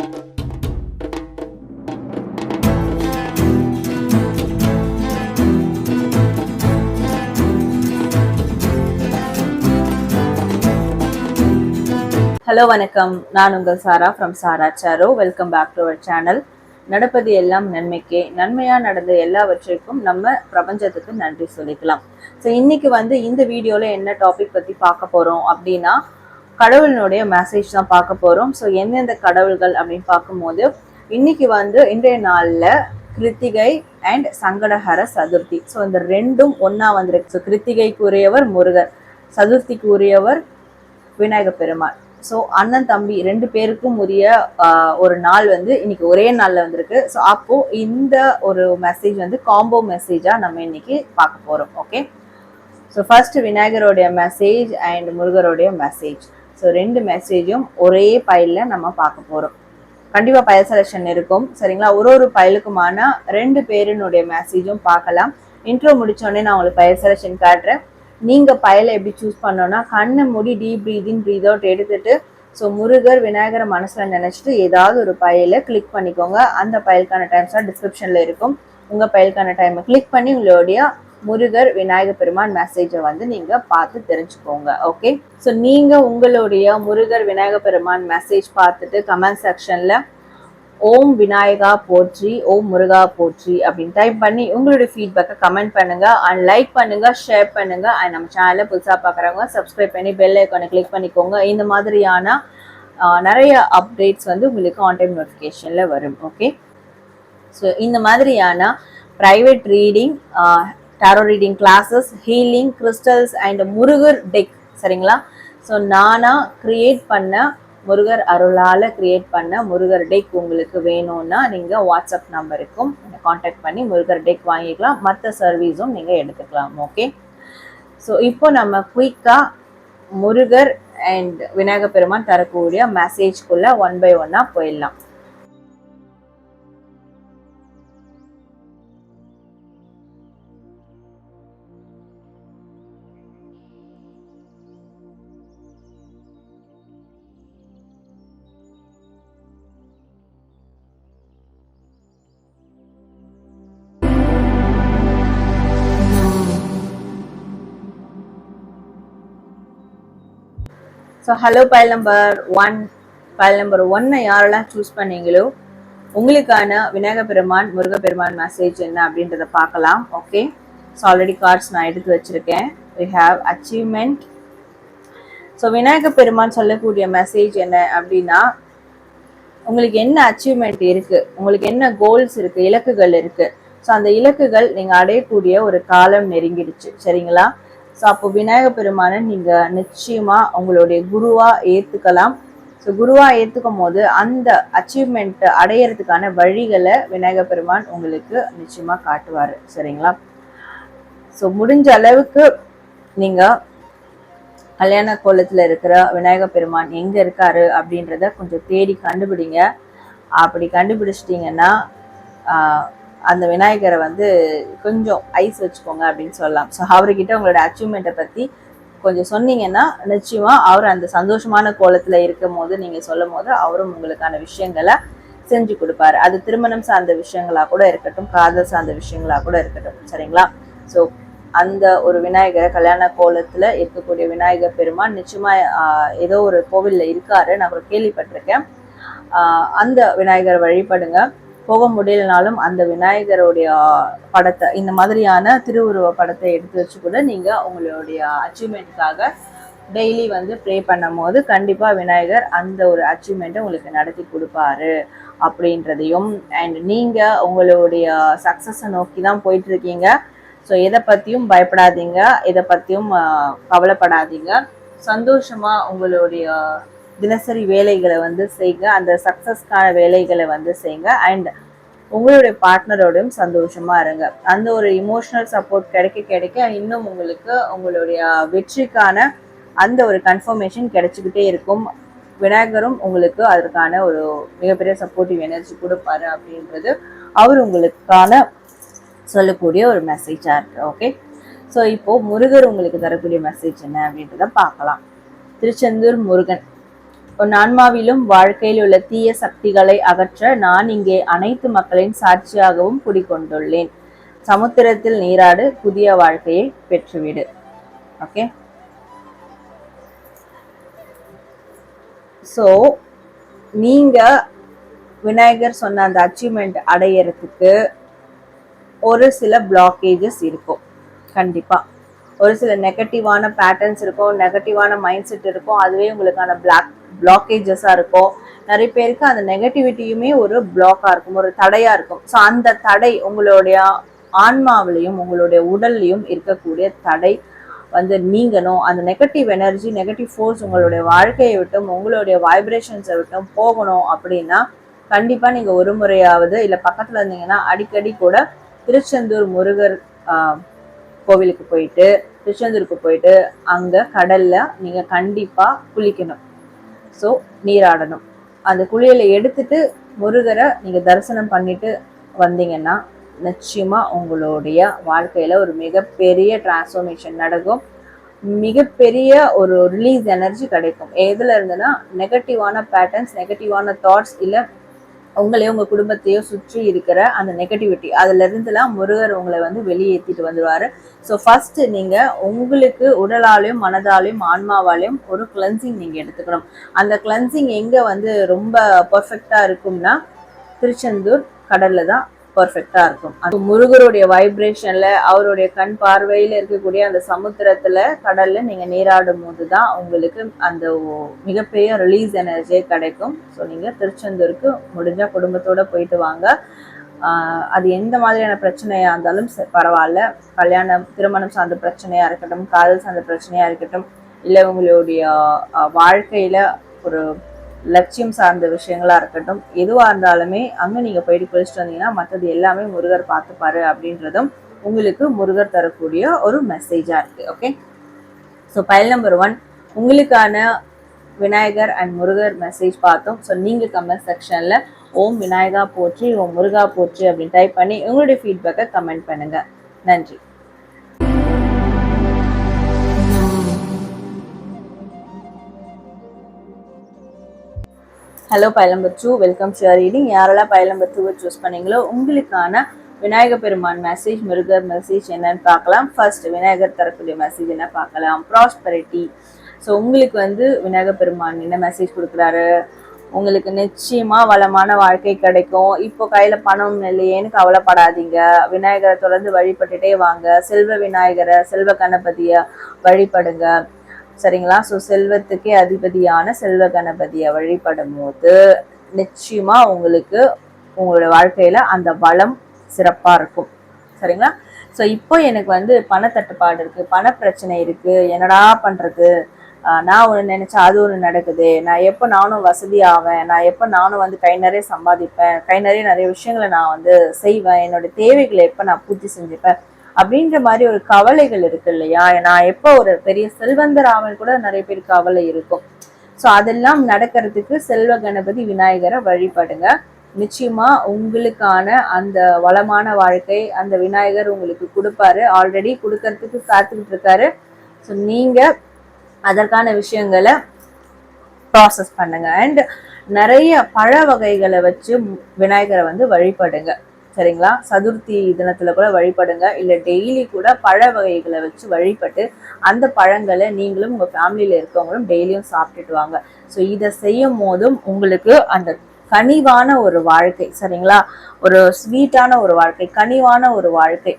Hello வணக்கம், நான் உங்கள் சாரா ஃப்ரம் சாரா சாரோ. Welcome back to our channel. நடப்பது எல்லாம் நன்மைக்கே, நன்மையாக நடந்த எல்லாவற்றிற்கும் நம்ம பிரபஞ்சத்துக்கு நன்றி சொல்லிக்கலாம். ஸோ இன்னைக்கு இந்த வீடியோவில் என்ன டாபிக் பற்றி பார்க்க போகிறோம் அப்படின்னா, கடவுளினுடைய மெசேஜ் தான் பார்க்க போகிறோம். ஸோ எந்தெந்த கடவுள்கள் அப்படின்னு பார்க்கும்போது, இன்னைக்கு இன்றைய நாளில் கிருத்திகை அண்ட் சங்கடஹர சதுர்த்தி. ஸோ இந்த ரெண்டும் ஒன்றா வந்திருக்கு. ஸோ கிருத்திகைக்குரியவர் முருகர், சதுர்த்திக்குரியவர் விநாயக பெருமாள். ஸோ அண்ணன் தம்பி ரெண்டு பேருக்கும் உரிய ஒரு நாள் இன்னைக்கு ஒரே நாளில் வந்திருக்கு. ஸோ அப்போ இந்த ஒரு மெசேஜ் காம்போ மெசேஜாக நம்ம இன்னைக்கு பார்க்க போகிறோம். ஓகே, ஸோ ஃபர்ஸ்ட் விநாயகருடைய மெசேஜ் அண்ட் முருகருடைய மெசேஜ். ஸோ ரெண்டு மெசேஜும் ஒரே பைலில் நம்ம பார்க்க போகிறோம். கண்டிப்பாக பயல் செலெக்ஷன் இருக்கும், சரிங்களா? ஒரு பைலுக்குமான ரெண்டு பேருனுடைய மெசேஜும் பார்க்கலாம். இன்ட்ரோ முடிச்சோடனே நான் உங்களுக்கு பயல் செலெக்ஷன் காட்டுறேன். நீங்கள் பயலை எப்படி சூஸ் பண்ணோன்னா, கண்ணை மூடி டீப் ப்ரீதிங் ப்ரீத் அவுட் எடுத்துட்டு, ஸோ முருகர் விநாயகரை மனசில் நினச்சிட்டு ஏதாவது ஒரு பயலை கிளிக் பண்ணிக்கோங்க. அந்த பயலுக்கான டைம்ஸாக டிஸ்கிரிப்ஷனில் இருக்கும். உங்கள் பயலுக்கான டைமை கிளிக் பண்ணி உங்களுடைய முருகர் விநாயக பெருமான் மெசேஜை நீங்கள் பார்த்து தெரிஞ்சுக்கோங்க. ஓகே, ஸோ நீங்கள் உங்களுடைய முருகர் விநாயக பெருமான் மெசேஜ் பார்த்துட்டு கமெண்ட் செக்ஷனில் ஓம் விநாயகா போற்றி, ஓம் முருகா போற்றி அப்படின்னு டைப் பண்ணி உங்களுடைய ஃபீட்பேக்கை கமெண்ட் பண்ணுங்க அண்ட் லைக் பண்ணுங்க, ஷேர் பண்ணுங்க. அண்ட் நம்ம சேனலை புதுசாக பார்க்குறவங்க சப்ஸ்கிரைப் பண்ணி பெல் ஐக்கானை கிளிக் பண்ணிக்கோங்க. இந்த மாதிரியான நிறைய அப்டேட்ஸ் உங்களுக்கு ஆன் டைம் நோட்டிஃபிகேஷனில் வரும். ஓகே, ஸோ இந்த மாதிரியான private reading, tarot reading classes, healing, crystals and Murugar tech, சரிங்களா? ஸோ நானாக க்ரியேட் பண்ண முருகர் அருளால் கிரியேட் பண்ண முருகர் டெக் உங்களுக்கு வேணும்னா நீங்கள் வாட்ஸ்அப் நம்பருக்கும் காண்டாக்ட் பண்ணி முருகர் டெக் வாங்கிக்கலாம். மற்ற சர்வீஸும் நீங்கள் எடுத்துக்கலாம். ஓகே, ஸோ இப்போ நம்ம குயிக்காக முருகர் அண்ட் விநாயக பெருமான் தரக்கூடிய மெசேஜ்குள்ளே ஒன் பை ஒன்னாக போயிடலாம். So hello file number 1, file number 1 யாரெல்லாம் சூஸ் பண்ணீங்களோ உங்களுக்கான விநாயக பெருமான் முருகப்பெருமான் மெசேஜ் என்ன அப்படின்றத பார்க்கலாம். ஓகே, ஸோ ஆல்ரெடி கார்ட்ஸ் நான் எடுத்து வச்சுருக்கேன். We have achievement. So Vinayaka பெருமான் சொல்லக்கூடிய மெசேஜ் என்ன அப்படின்னா, உங்களுக்கு என்ன அச்சீவ்மெண்ட் இருக்குது, உங்களுக்கு என்ன கோல்ஸ் இருக்குது, இலக்குகள் இருக்குது. ஸோ அந்த இலக்குகள் நீங்கள் அடையக்கூடிய ஒரு காலம் நெருங்கிடுச்சு, சரிங்களா? ஸோ அப்போ விநாயக பெருமானை நீங்கள் நிச்சயமாக உங்களுடைய குருவாக ஏற்றுக்கலாம். ஸோ குருவாக ஏற்றுக்கும் போது அந்த அச்சீவ்மெண்ட்டை அடையிறதுக்கான வழிகளை விநாயக பெருமான் உங்களுக்கு நிச்சயமாக காட்டுவார், சரிங்களா? ஸோ முடிஞ்ச அளவுக்கு நீங்கள் கல்யாண கோலத்தில் இருக்கிற விநாயக பெருமான் எங்கே இருக்காரு அப்படின்றத கொஞ்சம் தேடி கண்டுபிடிங்க. அப்படி கண்டுபிடிச்சிட்டிங்கன்னா அந்த விநாயகரை கொஞ்சம் ஐஸ் வச்சுக்கோங்க அப்படின்னு சொல்லலாம். ஸோ அவர்கிட்ட உங்களோட அச்சீவ்மெண்ட்டை பற்றி கொஞ்சம் சொன்னீங்கன்னா நிச்சயமாக அவர் அந்த சந்தோஷமான கோலத்தில் இருக்கும் போது நீங்கள் சொல்லும் போது அவரும் உங்களுக்கான விஷயங்களை செஞ்சு கொடுப்பாரு. அது திருமணம் சார்ந்த விஷயங்களாக கூட இருக்கட்டும், காதல் சார்ந்த விஷயங்களாக கூட இருக்கட்டும், சரிங்களா? ஸோ அந்த ஒரு விநாயகரை, கல்யாண கோலத்தில் இருக்கக்கூடிய விநாயகர் பெருமான் நிச்சயமாக ஏதோ ஒரு கோவிலில் இருக்காரு, நான் கூட கேள்விப்பட்டிருக்கேன். அந்த விநாயகரை வழிபடுங்க. போக முடியலனாலும் அந்த விநாயகருடைய படத்தை, இந்த மாதிரியான திருவுருவ படத்தை எடுத்து வச்சு கூட நீங்கள் உங்களுடைய அச்சீவ்மெண்ட்டுக்காக டெய்லி ப்ரே பண்ணும் போது கண்டிப்பாக விநாயகர் அந்த ஒரு அச்சீவ்மெண்ட்டை உங்களுக்கு நடத்தி கொடுப்பாரு அப்படின்றதையும், அண்ட் நீங்கள் உங்களுடைய சக்ஸஸை நோக்கி தான் போயிட்டுருக்கீங்க. ஸோ எதை பற்றியும் பயப்படாதீங்க, எதை பற்றியும் கவலைப்படாதீங்க. சந்தோஷமாக உங்களுடைய தினசரி வேலைகளை செய்யுங்க, அந்த சக்ஸஸ்க்கான வேலைகளை செய்யுங்க. அண்ட் உங்களுடைய பார்ட்னரோடையும் சந்தோஷமா இருங்க. அந்த ஒரு இமோஷனல் சப்போர்ட் கிடைக்க கிடைக்க இன்னும் உங்களுக்கு உங்களுடைய வெற்றிக்கான அந்த ஒரு கன்ஃபர்மேஷன் கிடைச்சிக்கிட்டே இருக்கும். விநாயகரும் உங்களுக்கு அதற்கான ஒரு மிகப்பெரிய சப்போர்ட்டிவ் எனர்ஜி கொடுப்பாரு அப்படின்றது அவர் உங்களுக்கான சொல்லக்கூடிய ஒரு மெசேஜா இருக்கு. ஓகே, ஸோ இப்போ முருகர் உங்களுக்கு தரக்கூடிய மெசேஜ் என்ன அப்படின்றத பார்க்கலாம். திருச்செந்தூர் முருகன் உன் ஆன்மாவிலும் வாழ்க்கையில் உள்ள தீய சக்திகளை அகற்ற நான் இங்கே அனைத்து மக்களின் சாட்சியாகவும் குடிக்கொண்டுள்ளேன். சமுத்திரத்தில் நீராடு, புதிய வாழ்க்கையை பெற்றுவிடு. ஓகே, ஸோ நீங்க விநாயகர் சொன்ன அந்த அச்சீவ்மெண்ட் அடையறதுக்கு ஒரு சில பிளாக்கேஜஸ் இருக்கும். கண்டிப்பா ஒரு சில நெகட்டிவான பேட்டர்ன்ஸ் இருக்கும், நெகட்டிவான மைண்ட் செட் இருக்கும். அதுவே உங்களுக்கான பிளாக்கேஜஸா இருக்கும். நிறைய பேருக்கு அந்த நெகட்டிவிட்டியுமே ஒரு பிளாக்கா இருக்கும், ஒரு தடையா இருக்கும். ஸோ அந்த தடை உங்களுடைய ஆன்மாவிலையும் உங்களுடைய உடல்லையும் இருக்கக்கூடிய தடை நீங்கணும். அந்த நெகட்டிவ் எனர்ஜி, நெகட்டிவ் ஃபோர்ஸ் உங்களுடைய வாழ்க்கையை விட்டும் உங்களுடைய வைப்ரேஷன்ஸை விட்டும் போகணும் அப்படின்னா கண்டிப்பா நீங்க ஒரு முறையாவது இல்ல பக்கத்துல இருந்தீங்கன்னா அடிக்கடி கூட திருச்செந்தூர் முருகர் கோவிலுக்கு போயிட்டு, திருச்செந்தூருக்கு போயிட்டு அங்க கடல்ல நீங்க கண்டிப்பா குளிக்கணும். ஸோ நீராடணும். அந்த குளியலை எடுத்துட்டு முருகரை நீங்க தரிசனம் பண்ணிட்டு வந்தீங்கன்னா நிச்சயமா உங்களுடைய வாழ்க்கையில ஒரு மிகப்பெரிய டிரான்ஸ்ஃபர்மேஷன் நடக்கும். மிகப்பெரிய ஒரு ரிலீஸ் எனர்ஜி கிடைக்கும். எதுல இருந்துன்னா நெகட்டிவான பேட்டர்ன்ஸ், நெகட்டிவான தாட்ஸ், இல்ல உங்களையோ உங்க குடும்பத்தையோ சுற்றி இருக்கிற அந்த நெகட்டிவிட்டி, அதுல இருந்துலாம் முருகர் உங்களை வெளியேற்றிட்டு வந்துடுவாரு. ஸோ ஃபர்ஸ்ட் நீங்க உங்களுக்கு உடலாலையும் மனதாலையும் ஆன்மாவாலையும் ஒரு கிளென்சிங் நீங்க எடுத்துக்கணும். அந்த கிளென்சிங் எங்க ரொம்ப பர்ஃபெக்டா இருக்கும்னா திருச்செந்தூர் கடல்ல தான் பர்ஃபெக்டா இருக்கும். அது முருகருடைய வைப்ரேஷன்ல, அவருடைய கண் பார்வையில இருக்கக்கூடிய அந்த சமுத்திரத்துல, கடல்ல நீங்க நீராடும் போதுதான் உங்களுக்கு அந்த மிகப்பெரிய ரிலீஸ் எனர்ஜியே கிடைக்கும். ஸோ நீங்க திருச்செந்தூருக்கு முடிஞ்சா குடும்பத்தோட போயிட்டு வாங்க. அது எந்த மாதிரியான பிரச்சனையா இருந்தாலும் பரவாயில்ல. கல்யாணம், திருமணம் சார்ந்த பிரச்சனையா இருக்கட்டும், காதல் சார்ந்த பிரச்சனையா இருக்கட்டும், இல்லை உங்களுடைய வாழ்க்கையில ஒரு லட்சியம் சார்ந்த விஷயங்களா இருக்கட்டும், எதுவா இருந்தாலுமே அங்க நீங்க போயிட்டு குளிச்சுட்டு வந்தீங்கன்னா மற்றது எல்லாமே முருகர் பார்த்துப்பாரு அப்படின்றதும் உங்களுக்கு முருகர் தரக்கூடிய ஒரு மெசேஜா இருக்கு. ஓகே, ஸோ பைல் நம்பர் 1 உங்களுக்கான விநாயகர் அண்ட் முருகர் மெசேஜ் பார்த்தோம். ஸோ நீங்க கமெண்ட் செக்ஷன்ல ஓம் விநாயகா போற்றி, ஓம் முருகா போற்றி அப்படின்னு டைப் பண்ணி உங்களுடைய ஃபீட்பேக்கை கமெண்ட் பண்ணுங்க. நன்றி. Hello file number 2, welcome to your reading. யாரெல்லாம் பைல் நம்பர் 2 சூஸ் பண்ணீங்களோ உங்களுக்கான விநாயகர் பெருமான் மெசேஜ், முருகர் மெசேஜ் என்னன்னு பார்க்கலாம். ஃபர்ஸ்ட் விநாயகர் தரக்கூடிய மெசேஜ் என்ன பார்க்கலாம். ப்ராஸ்பெரிட்டி. ஸோ உங்களுக்கு விநாயகர் பெருமான் என்ன மெசேஜ் கொடுக்குறாரு, உங்களுக்கு நிச்சயமா வளமான வாழ்க்கை கிடைக்கும். இப்போ கையில பணம் இல்லையேன்னு கவலைப்படாதீங்க. விநாயகரை தொடர்ந்து வழிபட்டுட்டே வாங்க. செல்வ விநாயகரை, செல்வ கணபதியை வழிபடுங்க. சரிங்களா? ஸோ செல்வத்துக்கே அதிபதியான செல்வ கணபதியை வழிபடும் போது நிச்சயமா உங்களுக்கு உங்களுடைய வாழ்க்கையில அந்த வளம் சிறப்பா இருக்கும். சரிங்களா? ஸோ இப்போ எனக்கு பணத்தட்டுப்பாடு இருக்கு, பண பிரச்சனை இருக்கு, என்னடா பண்றது, நான் ஒன்று நினைச்சா அது ஒன்று நடக்குது, நான் எப்போ நானும் வசதி ஆவேன், நான் எப்போ நானும் கை நிறைய சம்பாதிப்பேன், கை நிறைய விஷயங்களை நான் செய்வேன், என்னோட தேவைகளை எப்போ நான் பூர்த்தி செஞ்சுப்பேன் அப்படின்ற மாதிரி ஒரு கவலைகள் இருக்கு இல்லையா? நான் எப்போ ஒரு பெரிய செல்வந்தர் ஆவல் கூட நிறைய பேர் கவலை இருக்கும். ஸோ அதெல்லாம் நடக்கிறதுக்கு செல்வ கணபதி விநாயகரை வழிபடுங்க. நிச்சயமா உங்களுக்கான அந்த வளமான வாழ்க்கை அந்த விநாயகர் உங்களுக்கு கொடுப்பாரு. ஆல்ரெடி கொடுக்கறதுக்கு காத்துக்கிட்டு இருக்காரு. ஸோ நீங்க அதற்கான விஷயங்களை ப்ராசஸ் பண்ணுங்க. அண்ட் நிறைய பழ வகைகளை வச்சு விநாயகரை வழிபடுங்க. சரிங்களா? சதுர்த்தி தினத்துல கூட வழிபடுங்க, இல்லை டெய்லி கூட பழ வகைகளை வச்சு வழிபட்டு அந்த பழங்களை நீங்களும் உங்க ஃபேமிலியில இருக்கவங்களும் டெய்லியும் சாப்பிட்டுட்டு வாங்க. ஸோ இதை செய்யும் போதும் உங்களுக்கு அந்த கனிவான ஒரு வாழ்க்கை, சரிங்களா, ஒரு ஸ்வீட்டான ஒரு வாழ்க்கை, கனிவான ஒரு வாழ்க்கை,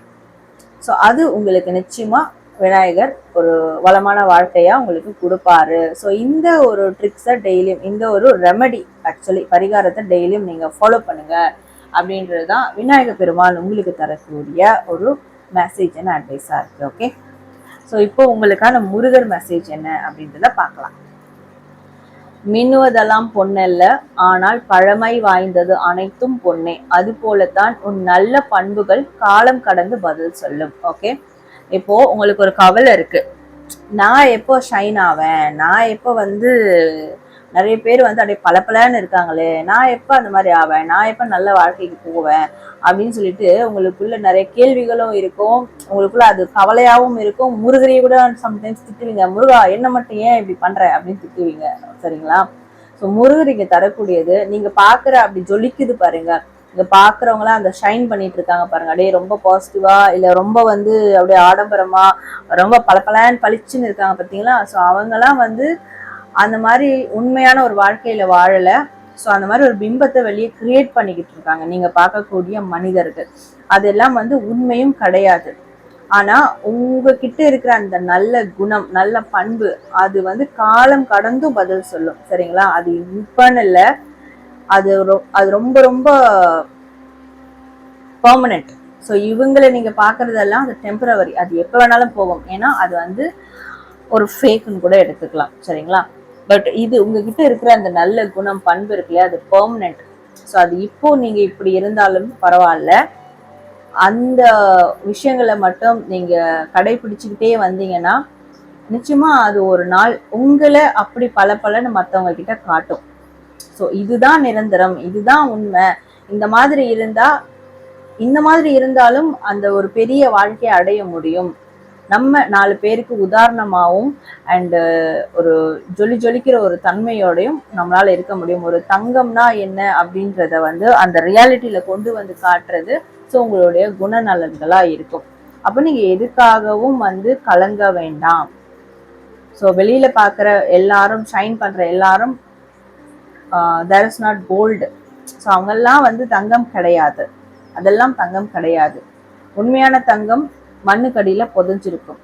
ஸோ அது உங்களுக்கு நிச்சயமா விநாயகர் ஒரு வளமான வாழ்க்கையா உங்களுக்கு கொடுப்பாரு. ஸோ இந்த ஒரு ட்ரிக்ஸை டெய்லியும், இந்த ஒரு ரெமடி ஆக்சுவலி பரிகாரத்தை டெய்லியும் நீங்க ஃபாலோ பண்ணுங்க அப்படின்றதுதான் விநாயகர் பெருமாள் உங்களுக்கு தரக்கூடிய ஒரு மெசேஜ் அண்ட் அட்வைஸா இருக்கு. ஓகே, ஸோ இப்போ உங்களுக்கான முருகர் மெசேஜ் என்ன அப்படின்றத பார்க்கலாம். மின்னுவதெல்லாம் பொன்னல்ல, ஆனால் பழமை வாய்ந்தது அனைத்தும் பொன்னே, அது போலத்தான் உன் நல்ல பண்புகள் காலம் கடந்து பதில் சொல்லும். ஓகே, இப்போ உங்களுக்கு ஒரு கவலை இருக்கு, நான் எப்போ ஷைன் ஆவேன், நான் எப்போ நிறைய பேர் அப்படியே பலப்பலன்னு இருக்காங்களே, நான் எப்போ அந்த மாதிரி ஆவேன், நான் எப்போ நல்ல வாழ்க்கைக்கு போவேன் அப்படின்னு சொல்லிட்டு உங்களுக்குள்ள நிறைய கேள்விகளும் இருக்கும், உங்களுக்குள்ள அது கவலையாகவும் இருக்கும். முருகரையே கூட சம்டைம்ஸ் திட்டுவீங்க, முருகா என்ன மட்டும் ஏன் இப்படி பண்ற அப்படின்னு திட்டுவீங்க. சரிங்களா? ஸோ முருகர் இங்க தரக்கூடியது நீங்க பாக்குற அப்படி ஜொலிக்குது பாருங்க, இங்க பாக்குறவங்களாம் அந்த ஷைன் பண்ணிட்டு இருக்காங்க பாருங்க, அப்படியே ரொம்ப பாசிட்டிவா இல்ல ரொம்ப வந்து அப்படியே ஆடம்பரமா ரொம்ப பளபளன்னு பளிச்சுன்னு இருக்காங்க பார்த்தீங்களா. ஸோ அவங்கெல்லாம் வந்து அந்த மாதிரி உண்மையான ஒரு வாழ்க்கையில வாழல. ஸோ அந்த மாதிரி ஒரு பிம்பத்தை வெளியே கிரியேட் பண்ணிக்கிட்டு இருக்காங்க நீங்க பார்க்கக்கூடிய மனிதர்கள். அதெல்லாம் வந்து உண்மையும் கிடையாது. ஆனா உங்ககிட்ட இருக்கிற அந்த நல்ல குணம் நல்ல பண்பு அது வந்து காலம் கடந்தும் பதில் சொல்லும். சரிங்களா, அது இப்பன்னு இல்லை, அது அது ரொம்ப ரொம்ப பெர்மனன்ட். ஸோ இவங்களை நீங்க பாக்குறதெல்லாம் அது டெம்பரவரி, அது எப்ப வேணாலும் போகும். ஏன்னா அது வந்து ஒரு ஃபேக்குன்னு கூட எடுத்துக்கலாம். சரிங்களா, பட் இது உங்ககிட்ட இருக்கிற அந்த நல்ல குணம் பண்பு இருக்குல்லையா, அது பெர்மனன்ட். ஸோ அது இப்போ நீங்க இப்படி இருந்தாலும் பரவாயில்ல, அந்த விஷயங்களை மட்டும் நீங்க கடைபிடிச்சுக்கிட்டே வந்தீங்கன்னா நிச்சயமா அது ஒரு நாள் உங்களை அப்படி பலன்னு மற்றவங்க கிட்ட காட்டும். ஸோ இதுதான் நிரந்தரம், இதுதான் உண்மை, இந்த மாதிரி இருந்தாலும் அந்த ஒரு பெரிய வாழ்க்கையை அடைய முடியும். நம்ம 4 பேருக்கு உதாரணமாகவும் அண்ட் ஒரு ஜொலிக்கிற ஒரு தன்மையோடையும் நம்மளால இருக்க முடியும். ஒரு தங்கம்னா என்ன அப்படின்றத வந்து அந்த ரியாலிட்டியில கொண்டு வந்து காட்டுறது ஸோ உங்களுடைய குணநலன்களா இருக்கும். அப்ப நீங்க எதுக்காகவும் வந்து கலங்க வேண்டாம். ஸோ வெளியில பாக்குற எல்லாரும் ஷைன் பண்ற எல்லாரும் there is not gold. So அவங்கெல்லாம் வந்து தங்கம் கிடையாது, அதெல்லாம் தங்கம் கிடையாது. உண்மையான தங்கம் மண்ணுக்கடியில புதைஞ்சிருக்கும்.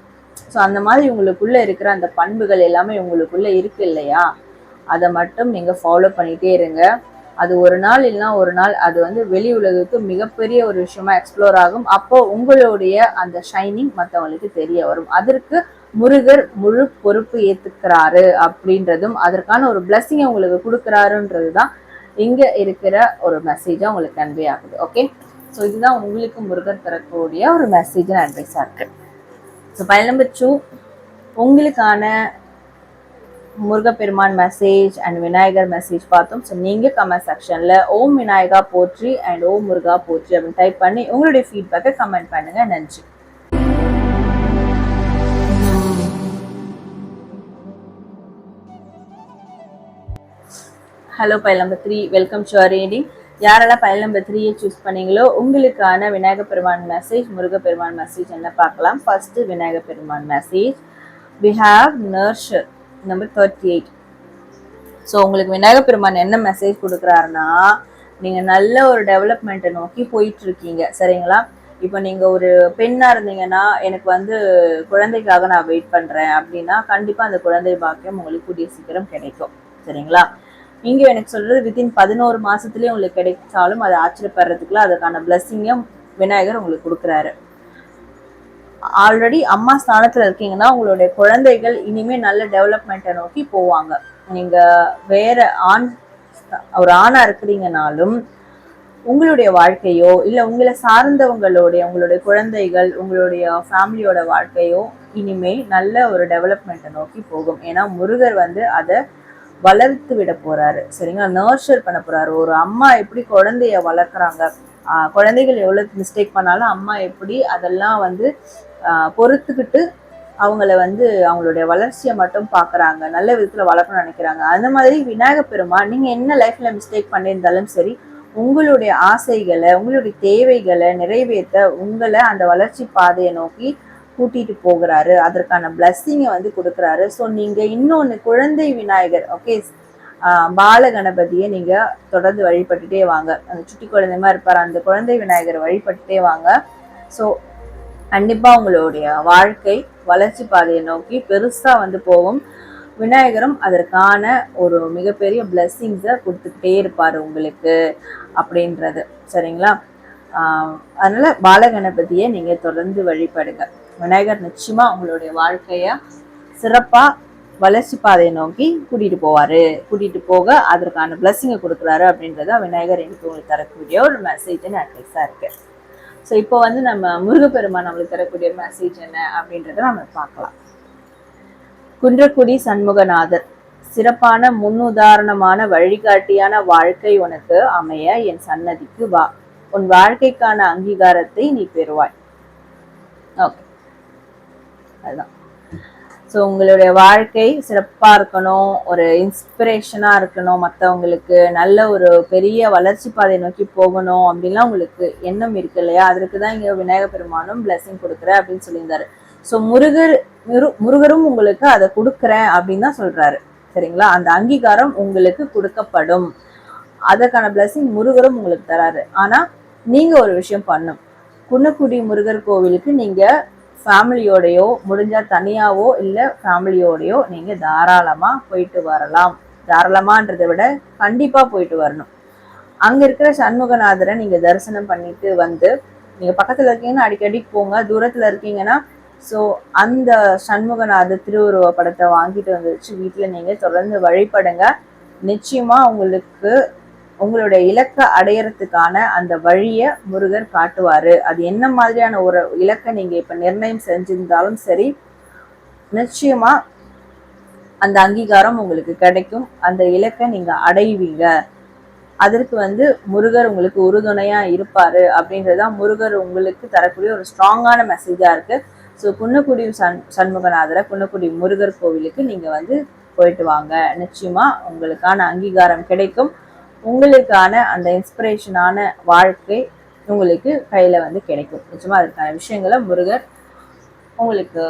ஸோ அந்த மாதிரி உங்களுக்குள்ள இருக்கிற அந்த பண்புகள் எல்லாமே உங்களுக்குள்ள இருக்கு இல்லையா, அதை மட்டும் நீங்க ஃபாலோ பண்ணிட்டே இருங்க. அது ஒரு நாள் இல்லைன்னா ஒரு நாள் அது வந்து வெளி உலகுக்கு மிகப்பெரிய ஒரு விஷயமா எக்ஸ்ப்ளோர் ஆகும். அப்போ உங்களுடைய அந்த ஷைனிங் மற்றவங்களுக்கு தெரிய வரும். அதற்கு முருகர் முழு பொறுப்பு ஏத்துக்கிறாரு அப்படின்றதும் அதற்கான ஒரு பிளஸிங் உங்களுக்கு கொடுக்குறாருன்றதுதான் இங்க இருக்கிற ஒரு மெசேஜா உங்களுக்கு கன்வே ஆகுது. ஓகே, ஸோ இதுதான் உங்களுக்கு முருகர் தரக்கூடிய ஒரு மெசேஜ் அண்ட் அட்வைஸா இருக்கு. ஸோ ஃபைல் நம்பர் 2 உங்களுக்கான முருகப்பெருமான் மெசேஜ் அண்ட் விநாயகர் மெசேஜ் பார்த்தோம். ஸோ நீங்க கமெண்ட் செக்ஷன்ல ஓம் விநாயகா போற்றி அண்ட் ஓம் முருகா போற்றி அப்படின்னு டைப் பண்ணி உங்களுடைய ஃபீட்பேக்கை கமெண்ட் பண்ணுங்க. நன்றி. Hello file number 3, welcome to our reading. யாரெல்லாம் ஃபைல் நம்பர் 3 சூஸ் பண்ணீங்களோ உங்களுக்கான விநாயகர் பெருமான் மெசேஜ் முருகப்பெருமான் மெசேஜ் என்ன பார்க்கலாம். ஃபர்ஸ்ட் விநாயகர் பெருமான் message, we have nurture number 38. So உங்களுக்கு விநாயகர் பெருமான் என்ன மெசேஜ் கொடுக்குறாருன்னா, நீங்க நல்ல ஒரு டெவலப்மெண்ட்டை நோக்கி போயிட்டு இருக்கீங்க. சரிங்களா, இப்போ நீங்க ஒரு பெண்ணா இருந்தீங்கன்னா எனக்கு வந்து குழந்தைக்காக நான் வெயிட் பண்றேன் அப்படின்னா கண்டிப்பா அந்த குழந்தை பாக்கியம் உங்களுக்கு கூடிய சீக்கிரம் கிடைக்கும். சரிங்களா, இங்க எனக்கு சொல்றது வித்தின் 11 மாசத்துலயே உங்களுக்கு கிடைச்சாலும் அதை ஆச்சரியப்படுறதுக்குள்ள அதுக்கான பிளஸ்ஸிங்கும் விநாயகர் உங்களுக்கு கொடுக்குறாரு. ஆல்ரெடி அம்மா ஸ்தானத்துல இருக்கீங்கன்னா உங்களுடைய குழந்தைகள் இனிமே நல்ல டெவலப்மெண்ட்டை நோக்கி போவாங்க. நீங்க வேற ஒரு ஆணா இருக்கிறீங்கனாலும் உங்களுடைய வாழ்க்கையோ இல்ல உங்களை சார்ந்தவங்களுடைய உங்களுடைய குழந்தைகள் உங்களுடைய ஃபேமிலியோட வாழ்க்கையோ இனிமே நல்ல ஒரு டெவலப்மெண்ட்டை நோக்கி போகும். ஏன்னா முருகர் வந்து அதை வளர்த்து விட போறாரு. சரிங்களா, நர்ச்சர் பண்ண போறாரு. ஒரு அம்மா எப்படி குழந்தைய வளர்க்குறாங்க, குழந்தைகள் எவ்வளவு மிஸ்டேக் பண்ணாலும் அம்மா எப்படி அதெல்லாம் வந்து பொறுத்துக்கிட்டு அவங்கள வந்து அவங்களுடைய வளர்ச்சியை மட்டும் பாக்குறாங்க, நல்ல விதத்துல வளர்க்கணும்னு நினைக்கிறாங்க. அந்த மாதிரி விநாயகர் பெருமான் நீங்க என்ன லைஃப்ல மிஸ்டேக் பண்ணியிருந்தாலும் சரி உங்களுடைய ஆசைகளை உங்களுடைய தேவைகளை நிறைவேற்ற உங்களை அந்த வளர்ச்சி பாதையை நோக்கி கூட்டிட்டு போகிறாரு. அதற்கான பிளஸ்ஸிங்கை வந்து கொடுக்குறாரு. ஸோ நீங்க இன்னொன்னு குழந்தை விநாயகர், ஓகே, பால கணபதியை நீங்க தொடர்ந்து வழிபட்டுட்டே வாங்க. அந்த சுட்டி குழந்தை மாதிரி இருப்பாரு, அந்த குழந்தை விநாயகரை வழிபட்டுட்டே வாங்க. ஸோ கண்டிப்பா உங்களுடைய வாழ்க்கை வளர்ச்சி பாதையை நோக்கி பெருசா வந்து போகும். விநாயகரும் அதற்கான ஒரு மிகப்பெரிய பிளஸ்ஸிங்ஸை கொடுத்துக்கிட்டே இருப்பாரு உங்களுக்கு அப்படின்றது. சரிங்களா, அதனால பாலகணபதியை நீங்க தொடர்ந்து வழிபடுங்க. விநாயகர் நிச்சயமா உங்களுடைய வாழ்க்கைய சிறப்பா வளர்ச்சி பாதையை நோக்கி கூட்டிட்டு போக அதற்கான பிளஸ்ஸிங்கை கொடுக்குறாரு அப்படின்றத விநாயகர் எனக்கு உங்களுக்கு தரக்கூடிய ஒரு மெசேஜ் அட்வைஸா இருக்கு. ஸோ இப்போ வந்து நம்ம முருகப்பெருமான் நம்மளுக்கு தரக்கூடிய மெசேஜ் என்ன அப்படின்றத நம்ம பார்க்கலாம். குன்றக்குடி சண்முகநாதர், சிறப்பான முன்னுதாரணமான வழிகாட்டியான வாழ்க்கை உனக்கு அமைய என் சன்னதிக்கு வா, உன் வாழ்க்கைக்கான அங்கீகாரத்தை நீ பெறுவாய். ஓகே, அதுதான். ஸோ ஸோ உங்களுடைய வாழ்க்கை சிறப்பாக இருக்கணும், ஒரு இன்ஸ்பிரேஷனாக இருக்கணும், மற்றவங்களுக்கு நல்ல ஒரு பெரிய வளர்ச்சி பாதை நோக்கி போகணும் அப்படின்லாம் உங்களுக்கு எண்ணம் இருக்கு இல்லையா? அதற்கு தான் இங்கே விநாயகர் பெருமானும் பிளெஸிங் கொடுக்குறேன் அப்படின்னு சொல்லியிருந்தாரு. ஸோ முருகரும் உங்களுக்கு அதை கொடுக்குறேன் அப்படின்னு தான் சொல்றாரு. சரிங்களா? அந்த அங்கீகாரம் உங்களுக்கு கொடுக்கப்படும், அதற்கான பிளெஸிங் முருகரும் உங்களுக்கு தராரு. ஆனா நீங்க ஒரு விஷயம் பண்ணும். குன்னக்குடி முருகர் கோவிலுக்கு நீங்க ஃபேமிலியோடையோ முடிஞ்சா தனியாவோ இல்லை ஃபேமிலியோடையோ நீங்க தாராளமா போயிட்டு வரலாம். தாராளமான்றதை விட கண்டிப்பா போயிட்டு வரணும். அங்க இருக்கிற சண்முகநாதரை நீங்க தரிசனம் பண்ணிட்டு வந்து, நீங்க பக்கத்துல இருக்கீங்கன்னா அடிக்கடி போங்க, தூரத்துல இருக்கீங்கன்னா ஸோ அந்த சண்முகநாத திருவுருவ படத்தை வாங்கிட்டு வந்து வச்சு வீட்டுல நீங்க தொடர்ந்து வழிபடுங்க. நிச்சயமா உங்களுக்கு உங்களுடைய இலக்கை அடையறதுக்கான அந்த வழியை முருகர் காட்டுவாரு. அது என்ன மாதிரியான ஒரு இலக்கை நீங்க இப்ப நிர்ணயம் செஞ்சிருந்தாலும் சரி, நிச்சயமா அந்த அங்கீகாரம் உங்களுக்கு கிடைக்கும், அந்த இலக்கை நீங்க அடைவீங்க. அதற்கு முருகர் உங்களுக்கு உறுதுணையா இருப்பாரு அப்படின்றதுதான் முருகர் உங்களுக்கு தரக்கூடிய ஒரு ஸ்ட்ராங்கான மெசேஜா இருக்கு. ஸோ குன்னக்குடி சண்முகநாதரை குன்னக்குடி முருகர் கோவிலுக்கு நீங்க போயிட்டு வாங்க. நிச்சயமா உங்களுக்கான அங்கீகாரம் கிடைக்கும். உங்களுக்கான அந்த இன்ஸ்பிரேஷனான வாழ்க்கை உங்களுக்கு கையில கிடைக்கும். நிச்சயமா அதுக்கான விஷயங்களை முருகர் உங்களுக்கு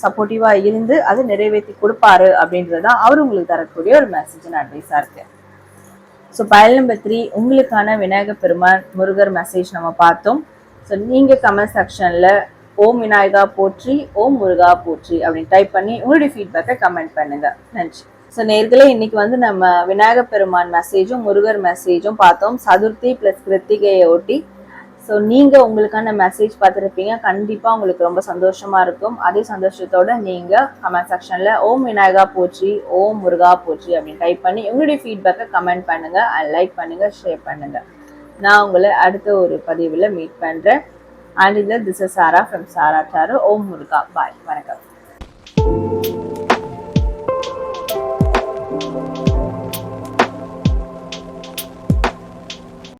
சப்போர்ட்டிவா இருந்து அதை நிறைவேற்றி கொடுப்பாரு அப்படின்றதுதான் அவர் உங்களுக்கு தரக்கூடிய ஒரு மெசேஜ் அண்ட் அட்வைஸா இருக்கு. ஸோ பயல் நம்பர் 3 உங்களுக்கான விநாயகர் பெருமான் முருகர் மெசேஜ் நம்ம பார்த்தோம். ஸோ நீங்க கமெண்ட் செக்ஷன்ல ஓம் விநாயகா போற்றி, ஓம் முருகா போற்றி அப்படின்னு டைப் பண்ணி உங்களுடைய ஃபீட்பேக்கை கமெண்ட் பண்ணுங்க. நன்றி. ஸோ நேர்களே இன்னைக்கு நம்ம விநாயகர் பெருமான் மெசேஜும் முருகர் மெசேஜும் பார்த்தோம், சதுர்த்தி பிளஸ் கிருத்திகையை ஒட்டி. ஸோ நீங்க உங்களுக்கான மெசேஜ் பார்த்துருப்பீங்க. கண்டிப்பா உங்களுக்கு ரொம்ப சந்தோஷமா இருக்கும். அதே சந்தோஷத்தோட நீங்க கமெண்ட் செக்ஷன்ல ஓம் விநாயகா போற்றி, ஓம் முருகா போற்றி அப்படின்னு டைப் பண்ணி உங்களுடைய ஃபீட்பேக்கை கமெண்ட் பண்ணுங்க, லைக் பண்ணுங்க, ஷேர் பண்ணுங்க. நான் உங்களை அடுத்த ஒரு பதிவில் மீட் பண்றேன். And this is Sarah from Sarah Tarot. Om Muruga. Bye. வணக்கம்.